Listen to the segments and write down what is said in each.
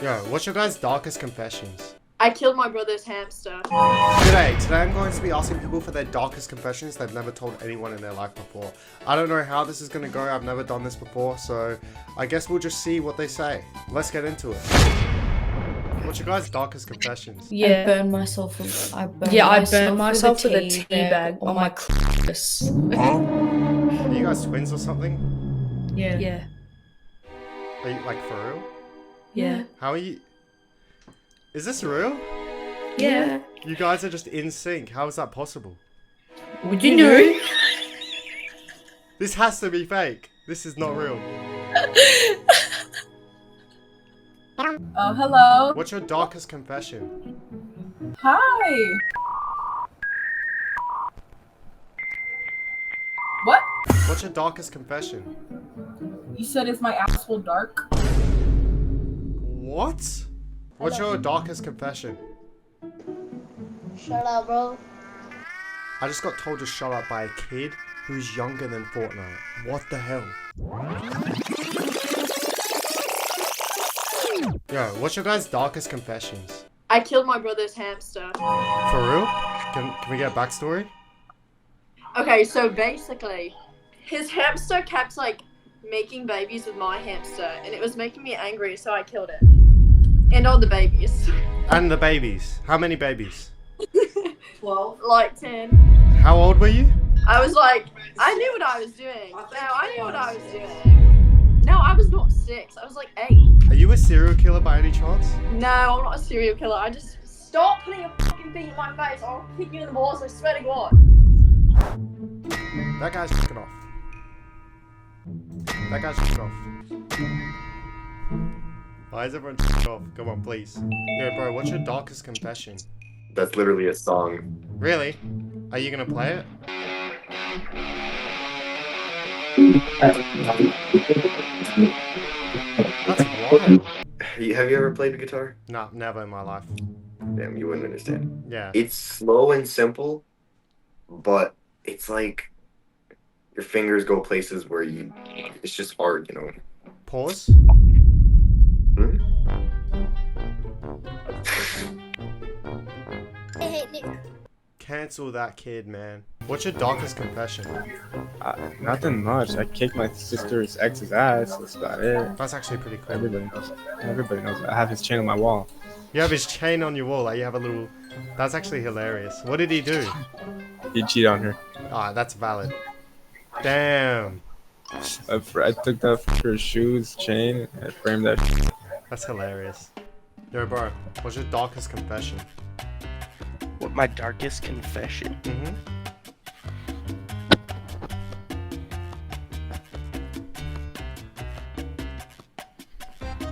Yo, what's your guys' darkest confessions? I killed my brother's hamster. Today I'm going to be asking people for their darkest confessions they've never told anyone in their life before. I don't know how this is going to go, I've never done this before, so I guess we'll just see what they say. Let's get into it. What's your guys' darkest confessions? Yeah. I burned myself with I burned myself with a tea bag on my clitoris. Are you guys twins or something? Yeah. Yeah. Are you, like, for real? Yeah. How are you? Is this real? Yeah. You guys are just in sync. How is that possible? Would you know? This has to be fake. This is not real. Oh, hello. What's your darkest confession? Hi. What? What's your darkest confession? You said is my asshole dark? What? What's your darkest confession? Shut up, bro. I just got told to shut up by a kid who's younger than Fortnite. What the hell? Yo, what's your guys' darkest confessions? I killed my brother's hamster. For real? Can we get a backstory? Okay, so basically, his hamster kept like making babies with my hamster, and it was making me angry, so I killed it. And all the babies. And the babies. How many babies? 12. Like 10. How old were you? I was like, I knew what I was doing. No, I knew what I was doing. No, I was not 6. I was like 8. Are you a serial killer by any chance? No, I'm not a serial killer. I just stop putting your fucking feet in my face. I'll kick you in the balls. I swear to God. That guy's fucking off. That guy's fucking off. Why is everyone fucking off? Come on, please. Yo, bro, what's your darkest confession? That's literally a song. Really? Are you gonna play it? That's wild. Have you ever played the guitar? Nah, never in my life. Damn, you wouldn't understand. Yeah. It's slow and simple, but it's like your fingers go places where it's just hard, you know. Pause. Hmm? Cancel that kid, man. What's your darkest confession? Nothing much. I kicked my sister's ex's ass. That's about it. That's actually pretty cool. Everybody knows. Everybody knows. I have his chain on my wall. You have his chain on your wall, like you have a little... That's actually hilarious. What did he do? He cheated on her. Ah, that's valid. Damn. I took that for his shoes, chain, and I framed that. That's hilarious. Yo, bro, what's your darkest confession? What my darkest confession? Mm-hmm.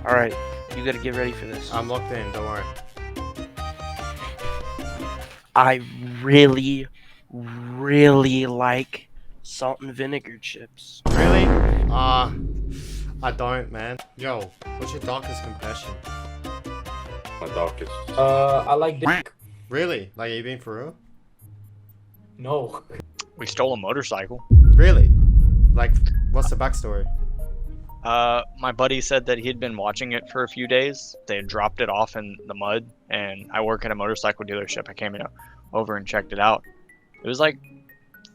Alright, you gotta get ready for this. I'm locked in, don't worry. I really like salt and vinegar chips. Really? I don't, man. Yo, what's your darkest confession? My darkest. I like dick. Really? Like, are you being for real? No. We stole a motorcycle. Really? Like, what's the backstory? My buddy said that he had been watching it for a few days. They had dropped it off in the mud, and I work at a motorcycle dealership. I came over and checked it out. It was like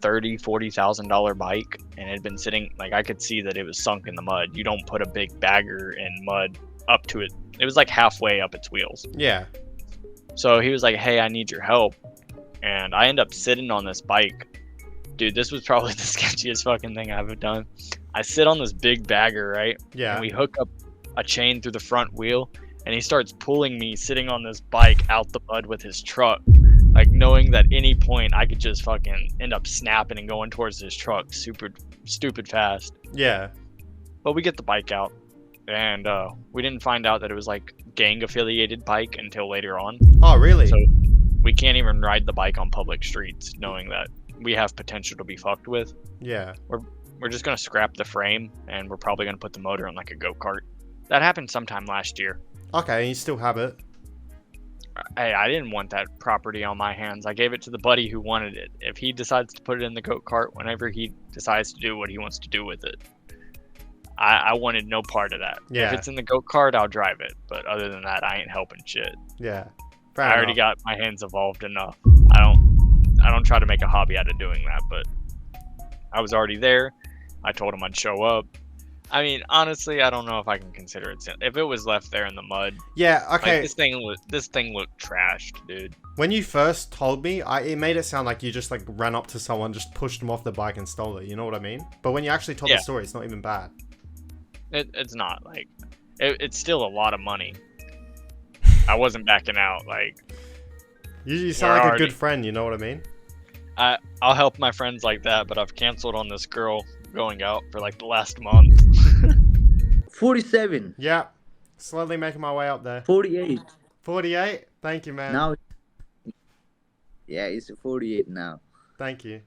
$30,000-$40,000 bike, and it had been sitting, like, I could see that it was sunk in the mud. You don't put a big bagger in mud up to it. It was like halfway up its wheels. Yeah. So he was like, hey, I need your help. And I end up sitting on this bike. Dude, this was probably the sketchiest fucking thing I've ever done. I sit on this big bagger, right? Yeah. And we hook up a chain through the front wheel, and he starts pulling me sitting on this bike out the mud with his truck. Like, knowing that any point I could just fucking end up snapping and going towards his truck super stupid fast. Yeah. But we get the bike out, and we didn't find out that it was like gang affiliated bike until later on. Oh, really? So we can't even ride the bike on public streets knowing that we have potential to be fucked with. Yeah. We're just gonna scrap the frame, and we're probably gonna put the motor in like a go-kart. That happened sometime last year. Okay, you still have it. Hey, I didn't want that property on my hands. I gave it to the buddy who wanted it. If he decides to put it in the go-kart, whenever he decides to do what he wants to do with it, I wanted no part of that. Yeah. If it's in the go-kart, I'll drive it. But other than that, I ain't helping shit. Yeah. Fair I already enough. got my hands involved enough. I don't try to make a hobby out of doing that, but I was already there. I told him I'd show up. I mean, honestly, I don't know if I can consider it if it was left there in the mud. Yeah, okay. Like, this thing looked trashed, dude. When you first told me, it made it sound like you just like ran up to someone, just pushed them off the bike and stole it. You know what I mean? But when you actually told the Yeah. story, it's not even bad. It's not like it's still a lot of money. I wasn't backing out. Like You sound We're like a already- good friend. You know what I mean? I'll help my friends like that, but I've canceled on this girl going out for like the last month. 47, Yeah. Slowly making my way up there. 48. 48. Thank you, man. Now, yeah, it's 48 now. Thank you.